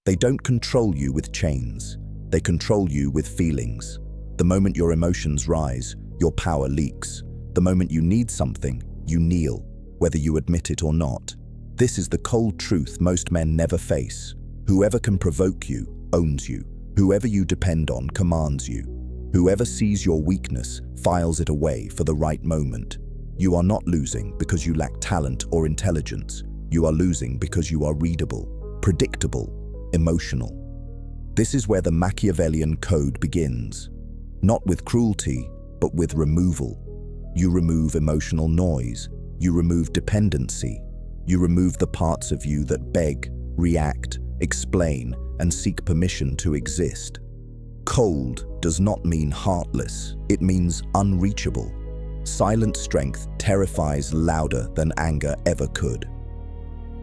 They don't control you with chains. They control you with feelings. The moment your emotions rise, your power leaks. The moment you need something, you kneel, whether you admit it or not. This is the cold truth most men never face. Whoever can provoke you, owns you. Whoever you depend on, commands you. Whoever sees your weakness, files it away for the right moment. You are not losing because you lack talent or intelligence. You are losing because you are readable, predictable, emotional. This is where the Machiavellian Code begins. Not with cruelty, but with removal. You remove emotional noise. You remove dependency. You remove the parts of you that beg, react, explain, and seek permission to exist. Cold does not mean heartless. It means unreachable. Silent strength terrifies louder than anger ever could.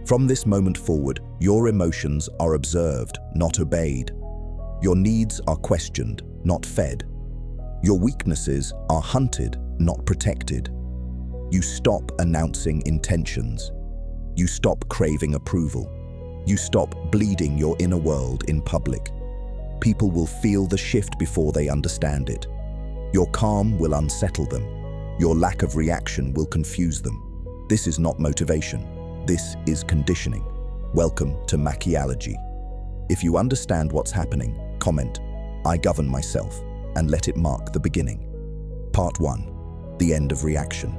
From this moment forward, your emotions are observed, not obeyed. Your needs are questioned, not fed. Your weaknesses are hunted, not protected. You stop announcing intentions. You stop craving approval. You stop bleeding your inner world in public. People will feel the shift before they understand it. Your calm will unsettle them. Your lack of reaction will confuse them. This is not motivation. This is conditioning. Welcome to Machialogy. If you understand what's happening, comment, "I govern myself," and let it mark the beginning. Part 1. The end of reaction.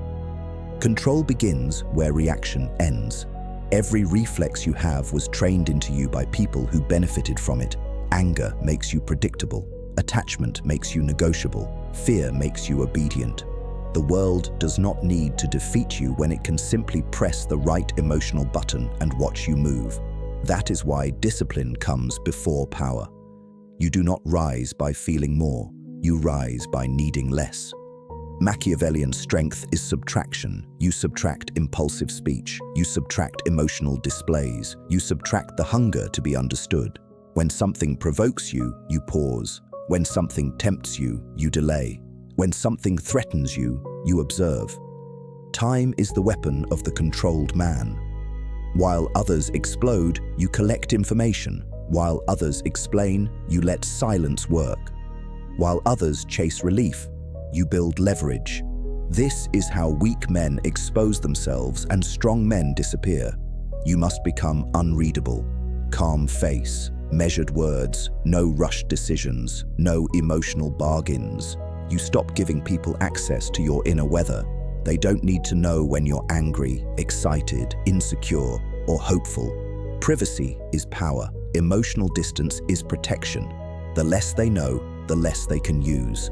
Control begins where reaction ends. Every reflex you have was trained into you by people who benefited from it. Anger makes you predictable. Attachment makes you negotiable. Fear makes you obedient. The world does not need to defeat you when it can simply press the right emotional button and watch you move. That is why discipline comes before power. You do not rise by feeling more. You rise by needing less. Machiavellian strength is subtraction. You subtract impulsive speech. You subtract emotional displays. You subtract the hunger to be understood. When something provokes you, you pause. When something tempts you, you delay. When something threatens you, you observe. Time is the weapon of the controlled man. While others explode, you collect information. While others explain, you let silence work. While others chase relief, you build leverage. This is how weak men expose themselves and strong men disappear. You must become unreadable. Calm face, measured words, no rushed decisions, no emotional bargains. You stop giving people access to your inner weather. They don't need to know when you're angry, excited, insecure, or hopeful. Privacy is power. Emotional distance is protection. The less they know, the less they can use.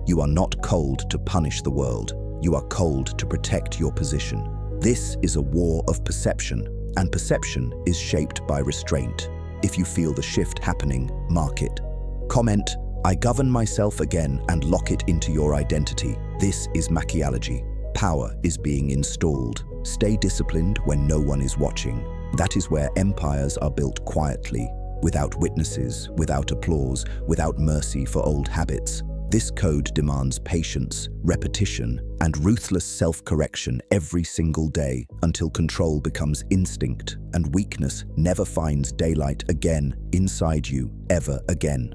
You are not cold to punish the world. You are cold to protect your position. This is a war of perception, and perception is shaped by restraint. If you feel the shift happening, mark it. Comment, "I govern myself again," and lock it into your identity. This is Machialogy. Power is being installed. Stay disciplined when no one is watching. That is where empires are built quietly, without witnesses, without applause, without mercy for old habits. This code demands patience, repetition, and ruthless self-correction every single day until control becomes instinct and weakness never finds daylight again inside you ever again.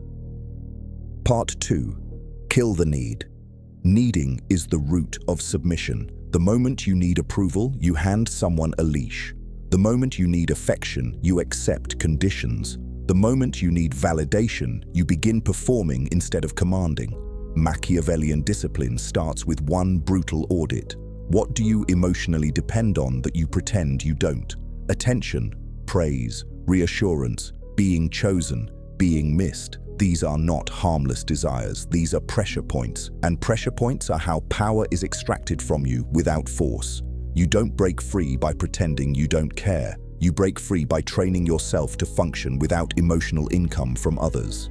Part 2. Kill the need. Needing is the root of submission. The moment you need approval, you hand someone a leash. The moment you need affection, you accept conditions. The moment you need validation, you begin performing instead of commanding. Machiavellian discipline starts with one brutal audit. What do you emotionally depend on that you pretend you don't? Attention, praise, reassurance, being chosen, being missed. These are not harmless desires, these are pressure points. And pressure points are how power is extracted from you without force. You don't break free by pretending you don't care. You break free by training yourself to function without emotional income from others.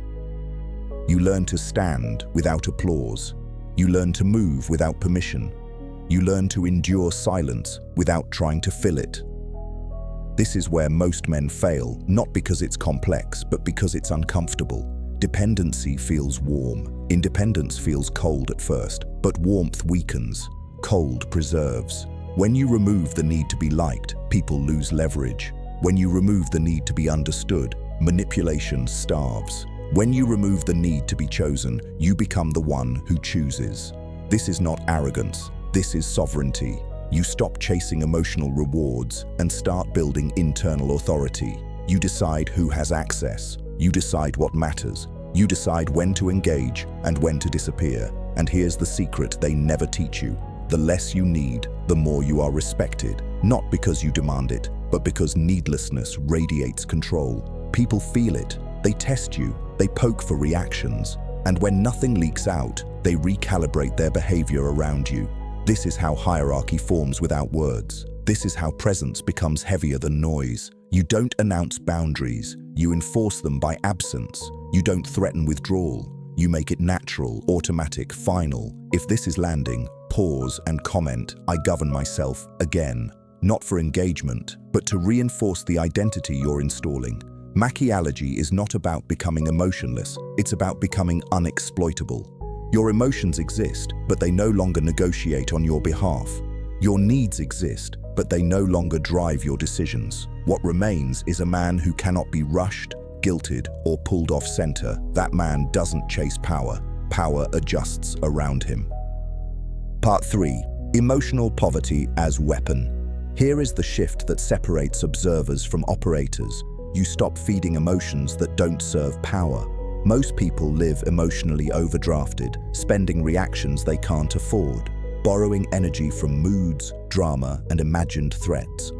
You learn to stand without applause. You learn to move without permission. You learn to endure silence without trying to fill it. This is where most men fail, not because it's complex, but because it's uncomfortable. Dependency feels warm. Independence feels cold at first, but warmth weakens. Cold preserves. When you remove the need to be liked, people lose leverage. When you remove the need to be understood, manipulation starves. When you remove the need to be chosen, you become the one who chooses. This is not arrogance, this is sovereignty. You stop chasing emotional rewards and start building internal authority. You decide who has access. You decide what matters. You decide when to engage and when to disappear. And here's the secret they never teach you. The less you need, the more you are respected. Not because you demand it, but because needlessness radiates control. People feel it. They test you. They poke for reactions. And when nothing leaks out, they recalibrate their behavior around you. This is how hierarchy forms without words. This is how presence becomes heavier than noise. You don't announce boundaries. You enforce them by absence. You don't threaten withdrawal. You make it natural, automatic, final. If this is landing, pause and comment, I govern myself again. Not for engagement, but to reinforce the identity you're installing. Machiavelli is not about becoming emotionless. It's about becoming unexploitable. Your emotions exist, but they no longer negotiate on your behalf. Your needs exist, but they no longer drive your decisions. What remains is a man who cannot be rushed, guilted, or pulled off center. That man doesn't chase power. Power adjusts around him. Part 3. Emotional poverty as weapon. Here is the shift that separates observers from operators. You stop feeding emotions that don't serve power. Most people live emotionally overdrafted, spending reactions they can't afford, borrowing energy from moods, drama, and imagined threats.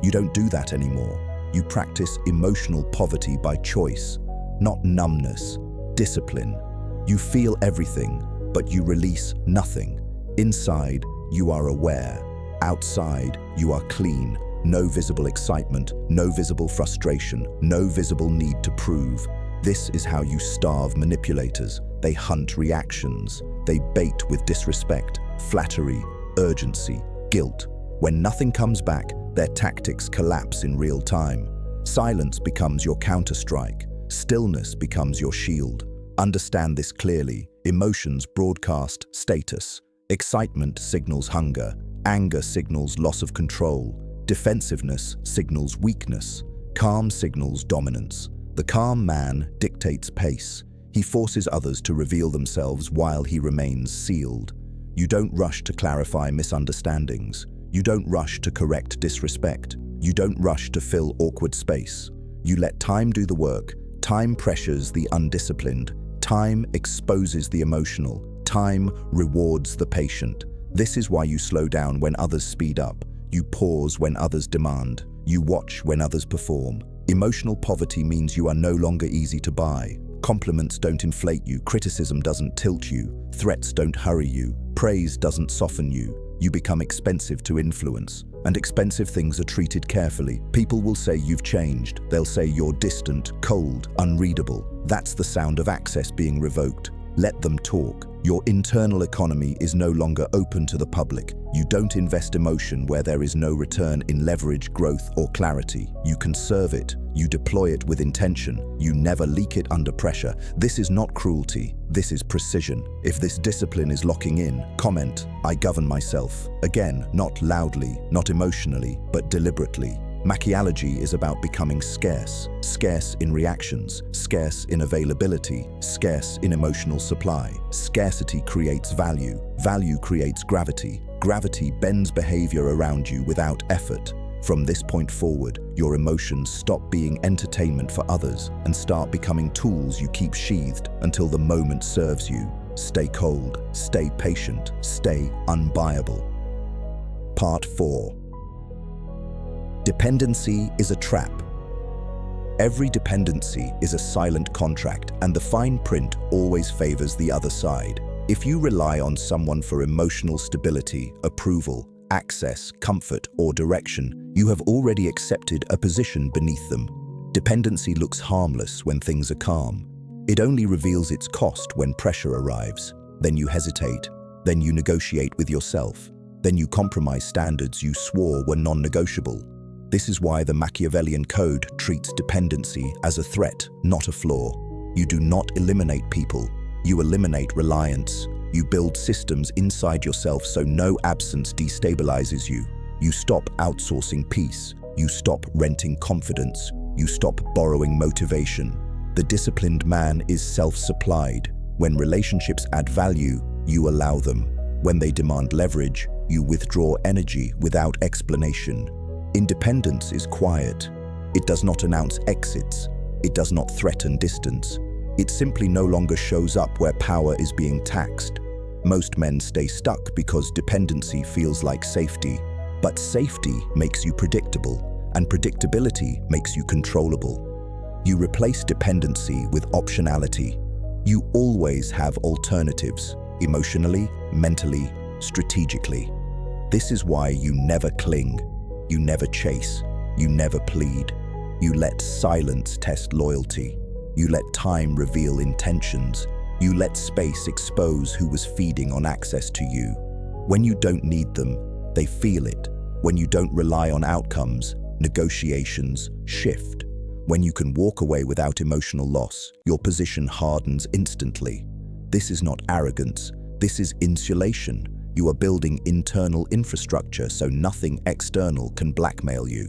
You don't do that anymore. You practice emotional poverty by choice, not numbness, discipline. You feel everything, but you release nothing. Inside, you are aware. Outside, you are clean. No visible excitement, no visible frustration, no visible need to prove. This is how you starve manipulators. They hunt reactions. They bait with disrespect, flattery, urgency, guilt. When nothing comes back, their tactics collapse in real time. Silence becomes your counterstrike. Stillness becomes your shield. Understand this clearly. Emotions broadcast status. Excitement signals hunger. Anger signals loss of control. Defensiveness signals weakness. Calm signals dominance. The calm man dictates pace. He forces others to reveal themselves while he remains sealed. You don't rush to clarify misunderstandings. You don't rush to correct disrespect. You don't rush to fill awkward space. You let time do the work. Time pressures the undisciplined. Time exposes the emotional. Time rewards the patient. This is why you slow down when others speed up. You pause when others demand. You watch when others perform. Emotional poverty means you are no longer easy to buy. Compliments don't inflate you. Criticism doesn't tilt you. Threats don't hurry you. Praise doesn't soften you. You become expensive to influence. And expensive things are treated carefully. People will say you've changed. They'll say you're distant, cold, unreadable. That's the sound of access being revoked. Let them talk. Your internal economy is no longer open to the public. You don't invest emotion where there is no return in leverage, growth, or clarity. You conserve it. You deploy it with intention. You never leak it under pressure. This is not cruelty. This is precision. If this discipline is locking in, comment, I govern myself. Again, not loudly, not emotionally, but deliberately. Machiavelli is about becoming scarce. Scarce in reactions, scarce in availability, scarce in emotional supply. Scarcity creates value. Value creates gravity. Gravity bends behavior around you without effort. From this point forward, your emotions stop being entertainment for others and start becoming tools you keep sheathed until the moment serves you. Stay cold, stay patient, stay unbuyable. Part 4. Dependency is a trap. Every dependency is a silent contract, and the fine print always favors the other side. If you rely on someone for emotional stability, approval, access, comfort, or direction, you have already accepted a position beneath them. Dependency looks harmless when things are calm. It only reveals its cost when pressure arrives. Then you hesitate. Then you negotiate with yourself. Then you compromise standards you swore were non-negotiable. This is why the Machiavellian Code treats dependency as a threat, not a flaw. You do not eliminate people. You eliminate reliance. You build systems inside yourself so no absence destabilizes you. You stop outsourcing peace. You stop renting confidence. You stop borrowing motivation. The disciplined man is self-supplied. When relationships add value, you allow them. When they demand leverage, you withdraw energy without explanation. Independence is quiet. It does not announce exits. It does not threaten distance. It simply no longer shows up where power is being taxed. Most men stay stuck because dependency feels like safety. But safety makes you predictable, and predictability makes you controllable. You replace dependency with optionality. You always have alternatives, emotionally, mentally, strategically. This is why you never cling, you never chase, you never plead. You let silence test loyalty. You let time reveal intentions. You let space expose who was feeding on access to you. When you don't need them, they feel it. When you don't rely on outcomes, negotiations shift. When you can walk away without emotional loss, your position hardens instantly. This is not arrogance. This is insulation. You are building internal infrastructure so nothing external can blackmail you.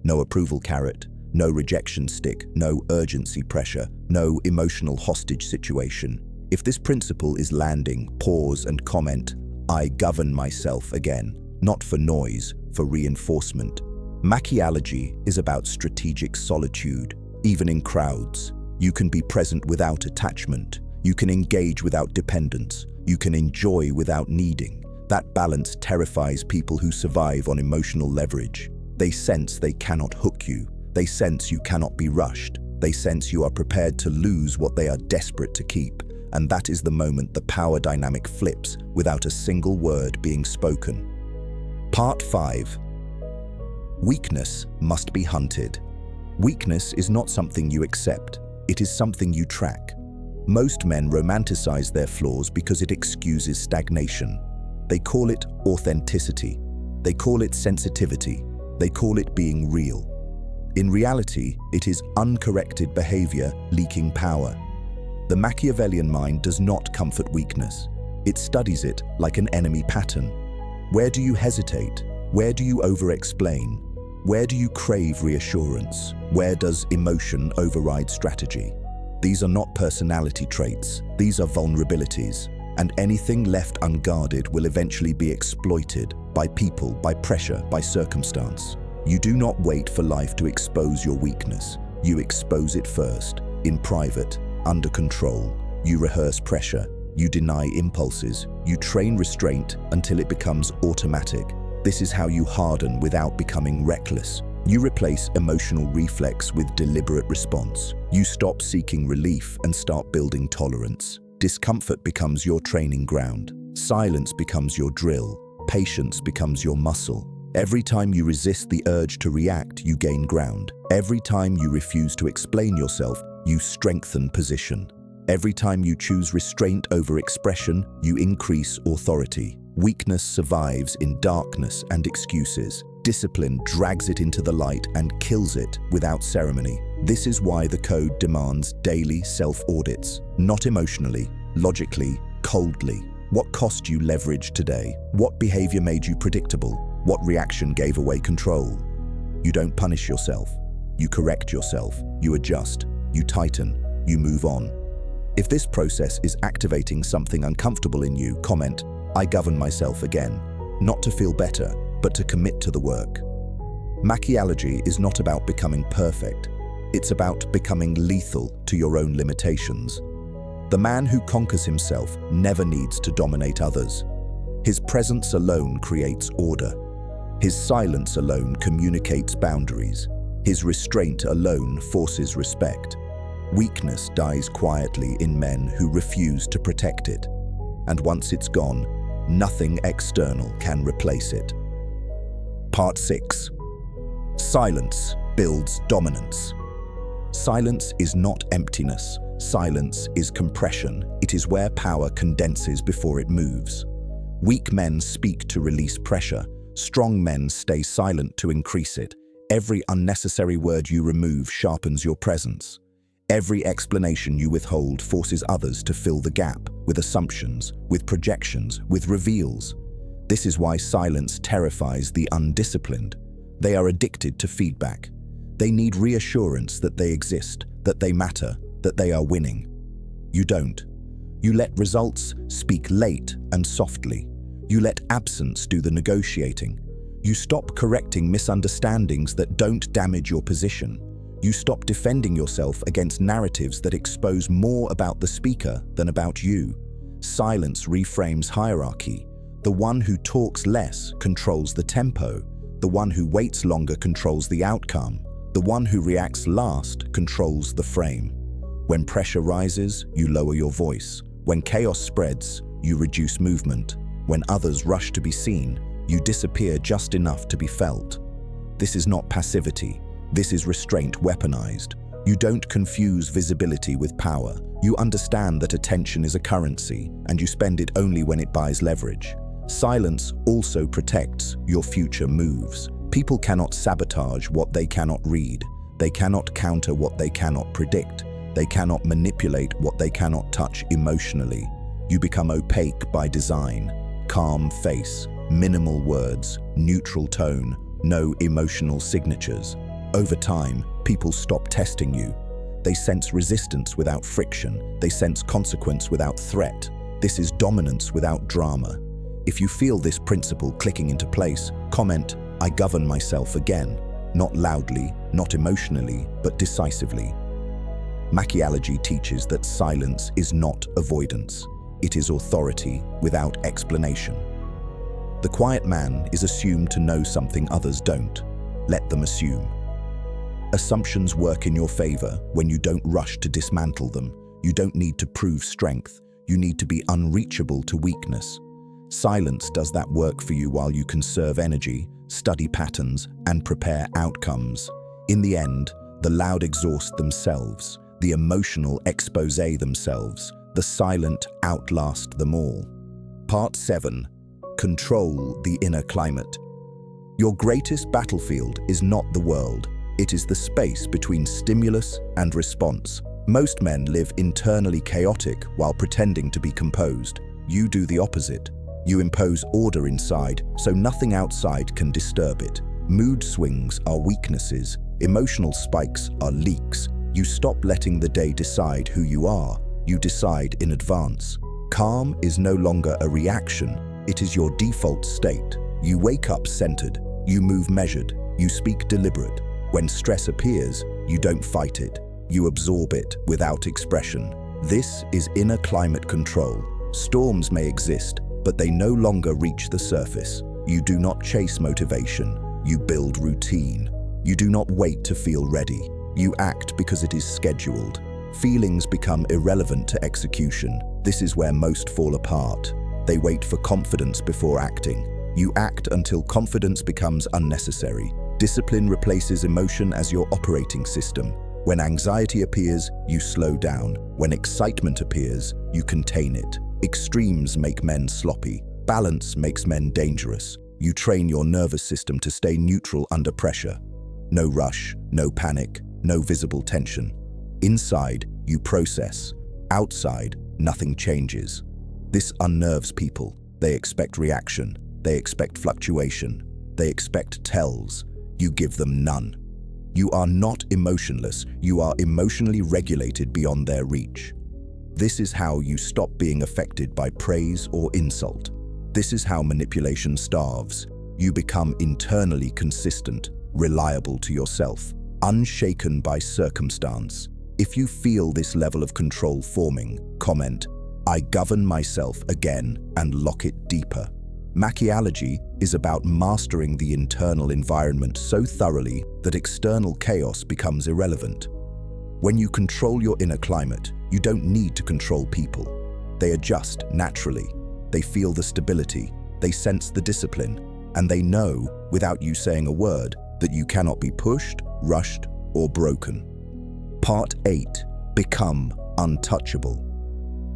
No approval carrot, no rejection stick, no urgency pressure, no emotional hostage situation. If this principle is landing, pause and comment, I govern myself again, not for noise, for reinforcement. Machialogy is about strategic solitude. Even in crowds, you can be present without attachment. You can engage without dependence. You can enjoy without needing. That balance terrifies people who survive on emotional leverage. They sense they cannot hook you. They sense you cannot be rushed. They sense you are prepared to lose what they are desperate to keep. And that is the moment the power dynamic flips without a single word being spoken. Part 5. Weakness must be hunted. Weakness is not something you accept. It is something you track. Most men romanticize their flaws because it excuses stagnation. They call it authenticity. They call it sensitivity. They call it being real. In reality, it is uncorrected behavior leaking power. The Machiavellian mind does not comfort weakness. It studies it like an enemy pattern. Where do you hesitate? Where do you over-explain? Where do you crave reassurance? Where does emotion override strategy? These are not personality traits. These are vulnerabilities. And anything left unguarded will eventually be exploited by people, by pressure, by circumstance. You do not wait for life to expose your weakness. You expose it first, in private, under control. You rehearse pressure. You deny impulses. You train restraint until it becomes automatic. This is how you harden without becoming reckless. You replace emotional reflex with deliberate response. You stop seeking relief and start building tolerance. Discomfort becomes your training ground. Silence becomes your drill. Patience becomes your muscle. Every time you resist the urge to react, you gain ground. Every time you refuse to explain yourself, you strengthen position. Every time you choose restraint over expression, you increase authority. Weakness survives in darkness and excuses. Discipline drags it into the light and kills it without ceremony. This is why the code demands daily self-audits, not emotionally, logically, coldly. What cost you leverage today? What behavior made you predictable? What reaction gave away control? You don't punish yourself. You correct yourself. You adjust. You tighten. You move on. If this process is activating something uncomfortable in you, comment, I govern myself again. Not to feel better, but to commit to the work. Machialogy is not about becoming perfect. It's about becoming lethal to your own limitations. The man who conquers himself never needs to dominate others. His presence alone creates order. His silence alone communicates boundaries. His restraint alone forces respect. Weakness dies quietly in men who refuse to protect it. And once it's gone, nothing external can replace it. Part 6. Silence builds dominance. Silence is not emptiness. Silence is compression. It is where power condenses before it moves. Weak men speak to release pressure. Strong men stay silent to increase it. Every unnecessary word you remove sharpens your presence. Every explanation you withhold forces others to fill the gap with assumptions, with projections, with reveals. This is why silence terrifies the undisciplined. They are addicted to feedback. They need reassurance that they exist, that they matter, that they are winning. You don't. You let results speak late and softly. You let absence do the negotiating. You stop correcting misunderstandings that don't damage your position. You stop defending yourself against narratives that expose more about the speaker than about you. Silence reframes hierarchy. The one who talks less controls the tempo. The one who waits longer controls the outcome. The one who reacts last controls the frame. When pressure rises, you lower your voice. When chaos spreads, you reduce movement. When others rush to be seen, you disappear just enough to be felt. This is not passivity. This is restraint weaponized. You don't confuse visibility with power. You understand that attention is a currency, and you spend it only when it buys leverage. Silence also protects your future moves. People cannot sabotage what they cannot read. They cannot counter what they cannot predict. They cannot manipulate what they cannot touch emotionally. You become opaque by design. Calm face, minimal words, neutral tone, no emotional signatures. Over time, people stop testing you. They sense resistance without friction. They sense consequence without threat. This is dominance without drama. If you feel this principle clicking into place, comment, "I govern myself again." Not loudly, not emotionally, but decisively. Machiavelli teaches that silence is not avoidance. It is authority without explanation. The quiet man is assumed to know something others don't. Let them assume. Assumptions work in your favor when you don't rush to dismantle them. You don't need to prove strength. You need to be unreachable to weakness. Silence does that work for you while you conserve energy, study patterns, and prepare outcomes. In the end, the loud exhaust themselves. The emotional expose themselves. The silent outlast them all. Part 7. Control the inner climate. Your greatest battlefield is not the world. It is the space between stimulus and response. Most men live internally chaotic while pretending to be composed. You do the opposite. You impose order inside, so nothing outside can disturb it. Mood swings are weaknesses. Emotional spikes are leaks. You stop letting the day decide who you are. You decide in advance. Calm is no longer a reaction. It is your default state. You wake up centered. You move measured. You speak deliberate. When stress appears, you don't fight it. You absorb it without expression. This is inner climate control. Storms may exist, but they no longer reach the surface. You do not chase motivation. You build routine. You do not wait to feel ready. You act because it is scheduled. Feelings become irrelevant to execution. This is where most fall apart. They wait for confidence before acting. You act until confidence becomes unnecessary. Discipline replaces emotion as your operating system. When anxiety appears, you slow down. When excitement appears, you contain it. Extremes make men sloppy. Balance makes men dangerous. You train your nervous system to stay neutral under pressure. No rush, no panic, no visible tension. Inside, you process. Outside, nothing changes. This unnerves people. They expect reaction. They expect fluctuation. They expect tells. You give them none. You are not emotionless. You are emotionally regulated beyond their reach. This is how you stop being affected by praise or insult. This is how manipulation starves. You become internally consistent, reliable to yourself, unshaken by circumstance. If you feel this level of control forming, comment, "I govern myself again," and lock it deeper. Machiavelli is about mastering the internal environment so thoroughly that external chaos becomes irrelevant. When you control your inner climate, you don't need to control people. They adjust naturally. They feel the stability, they sense the discipline, and they know, without you saying a word, that you cannot be pushed, rushed, or broken. Part 8. Become untouchable.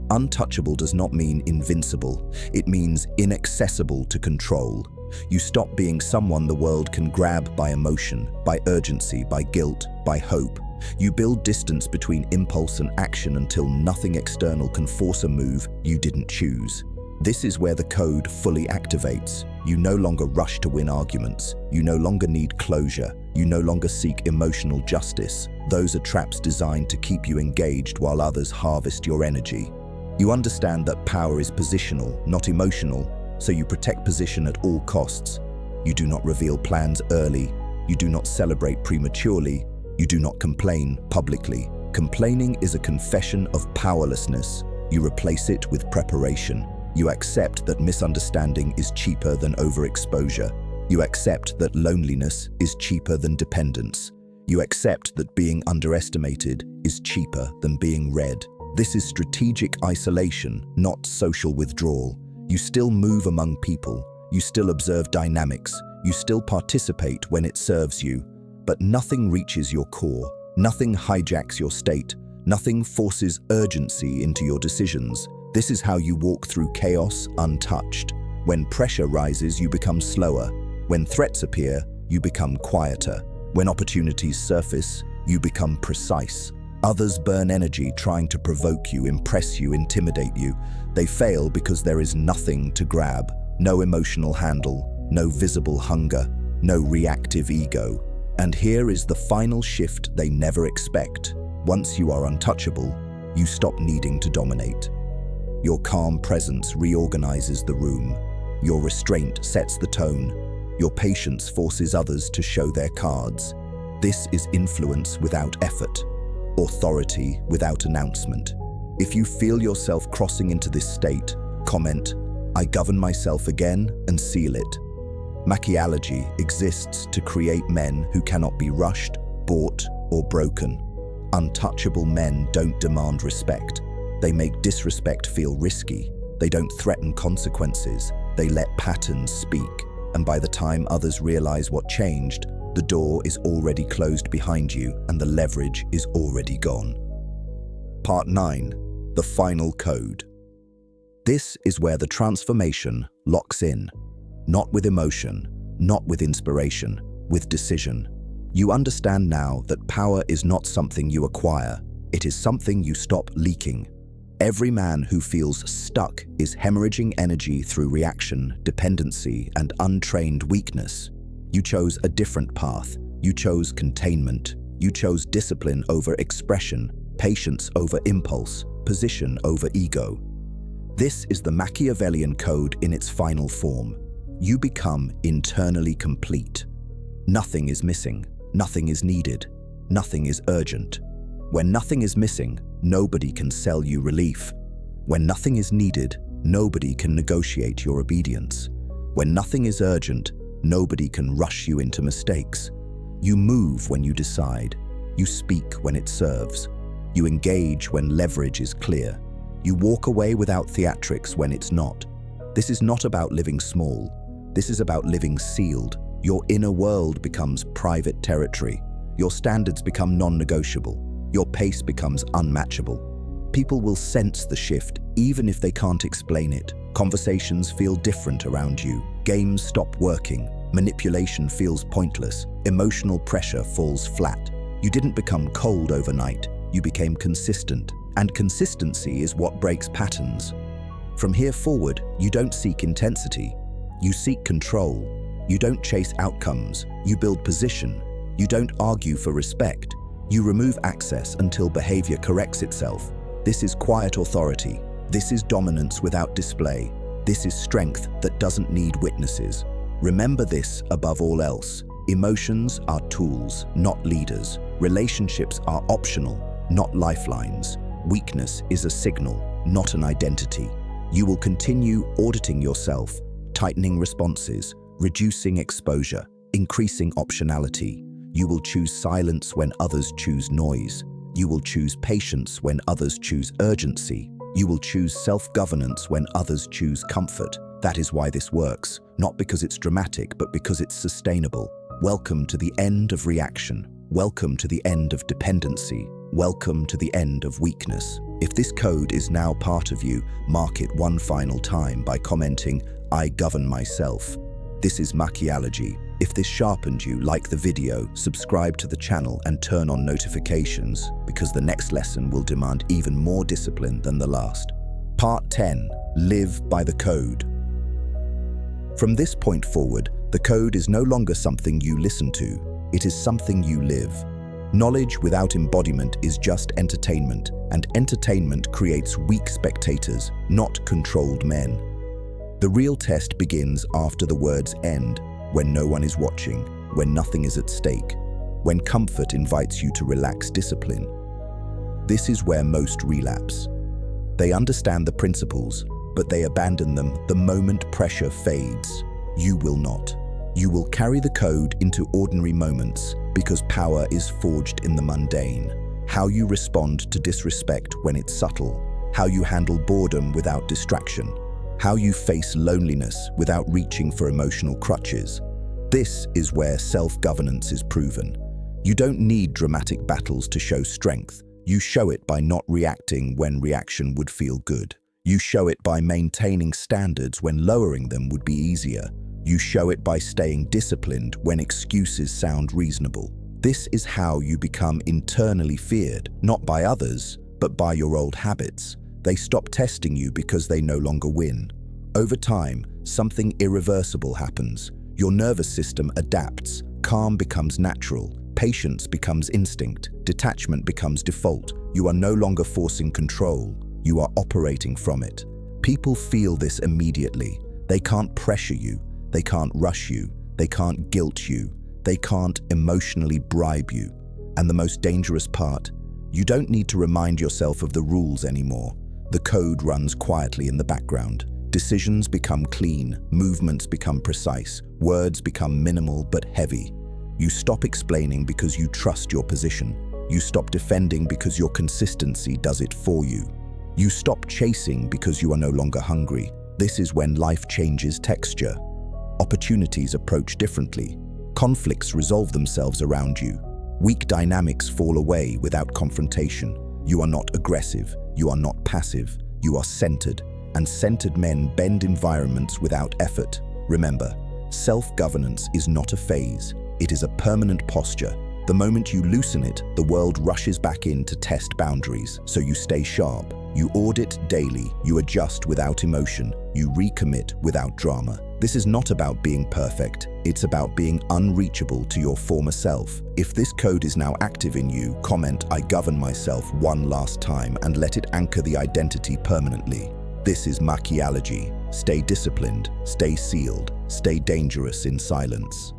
Untouchable does not mean invincible. It means inaccessible to control. You stop being someone the world can grab by emotion, by urgency, by guilt, by hope. You build distance between impulse and action until nothing external can force a move you didn't choose. This is where the code fully activates. You no longer rush to win arguments. You no longer need closure. You no longer seek emotional justice. Those are traps designed to keep you engaged while others harvest your energy. You understand that power is positional, not emotional, so you protect position at all costs. You do not reveal plans early. You do not celebrate prematurely. You do not complain publicly. Complaining is a confession of powerlessness. You replace it with preparation. You accept that misunderstanding is cheaper than overexposure. You accept that loneliness is cheaper than dependence. You accept that being underestimated is cheaper than being read. This is strategic isolation, not social withdrawal. You still move among people. You still observe dynamics. You still participate when it serves you. But nothing reaches your core. Nothing hijacks your state. Nothing forces urgency into your decisions. This is how you walk through chaos untouched. When pressure rises, you become slower. When threats appear, you become quieter. When opportunities surface, you become precise. Others burn energy trying to provoke you, impress you, intimidate you. They fail because there is nothing to grab. No emotional handle, no visible hunger, no reactive ego. And here is the final shift they never expect. Once you are untouchable, you stop needing to dominate. Your calm presence reorganizes the room. Your restraint sets the tone. Your patience forces others to show their cards. This is influence without effort, authority without announcement. If you feel yourself crossing into this state, comment, "I govern myself again," and seal it. Machialogy exists to create men who cannot be rushed, bought, or broken. Untouchable men don't demand respect. They make disrespect feel risky. They don't threaten consequences. They let patterns speak. And by the time others realize what changed, the door is already closed behind you and the leverage is already gone. Part 9. The final code. This is where the transformation locks in. Not with emotion, not with inspiration, with decision. You understand now that power is not something you acquire. It is something you stop leaking. Every man who feels stuck is hemorrhaging energy through reaction, dependency, and untrained weakness. You chose a different path. You chose containment. You chose discipline over expression, patience over impulse, position over ego. This is the Machiavellian Code in its final form. You become internally complete. Nothing is missing. Nothing is needed. Nothing is urgent. When nothing is missing, nobody can sell you relief. When nothing is needed, nobody can negotiate your obedience. When nothing is urgent, nobody can rush you into mistakes. You move when you decide. You speak when it serves. You engage when leverage is clear. You walk away without theatrics when it's not. This is not about living small. This is about living sealed. Your inner world becomes private territory. Your standards become non-negotiable. Your pace becomes unmatchable. People will sense the shift even if they can't explain it. Conversations feel different around you. Games stop working. Manipulation feels pointless. Emotional pressure falls flat. You didn't become cold overnight. You became consistent. And consistency is what breaks patterns. From here forward, you don't seek intensity. You seek control. You don't chase outcomes. You build position. You don't argue for respect. You remove access until behavior corrects itself. This is quiet authority. This is dominance without display. This is strength that doesn't need witnesses. Remember this above all else. Emotions are tools, not leaders. Relationships are optional, not lifelines. Weakness is a signal, not an identity. You will continue auditing yourself, tightening responses, reducing exposure, increasing optionality. You will choose silence when others choose noise. You will choose patience when others choose urgency. You will choose self-governance when others choose comfort. That is why this works, not because it's dramatic, but because it's sustainable. Welcome to the end of reaction. Welcome to the end of dependency. Welcome to the end of weakness. If this code is now part of you, mark it one final time by commenting, "I govern myself." This is Machialogy. If this sharpened you, like the video, subscribe to the channel and turn on notifications, because the next lesson will demand even more discipline than the last. Part 10. Live by the code. From this point forward, the code is no longer something you listen to, it is something you live. Knowledge without embodiment is just entertainment, and entertainment creates weak spectators, not controlled men. The real test begins after the words end, when no one is watching, when nothing is at stake, when comfort invites you to relax discipline. This is where most relapse. They understand the principles, but they abandon them the moment pressure fades. You will not. You will carry the code into ordinary moments because power is forged in the mundane. How you respond to disrespect when it's subtle, how you handle boredom without distraction, how you face loneliness without reaching for emotional crutches. This is where self-governance is proven. You don't need dramatic battles to show strength. You show it by not reacting when reaction would feel good. You show it by maintaining standards when lowering them would be easier. You show it by staying disciplined when excuses sound reasonable. This is how you become internally feared, not by others, but by your old habits. They stop testing you because they no longer win. Over time, something irreversible happens. Your nervous system adapts, calm becomes natural, patience becomes instinct, detachment becomes default. You are no longer forcing control, you are operating from it. People feel this immediately. They can't pressure you, they can't rush you, they can't guilt you, they can't emotionally bribe you. And the most dangerous part, you don't need to remind yourself of the rules anymore. The code runs quietly in the background. Decisions become clean, movements become precise, words become minimal but heavy. You stop explaining because you trust your position. You stop defending because your consistency does it for you. You stop chasing because you are no longer hungry. This is when life changes texture. Opportunities approach differently. Conflicts resolve themselves around you. Weak dynamics fall away without confrontation. You are not aggressive. You are not passive. You are centered. And centered men bend environments without effort. Remember, self-governance is not a phase. It is a permanent posture. The moment you loosen it, the world rushes back in to test boundaries, so you stay sharp. You audit daily, you adjust without emotion, you recommit without drama. This is not about being perfect, it's about being unreachable to your former self. If this code is now active in you, comment "I govern myself" one last time and let it anchor the identity permanently. This is Machialogy. Stay disciplined, stay sealed, stay dangerous in silence.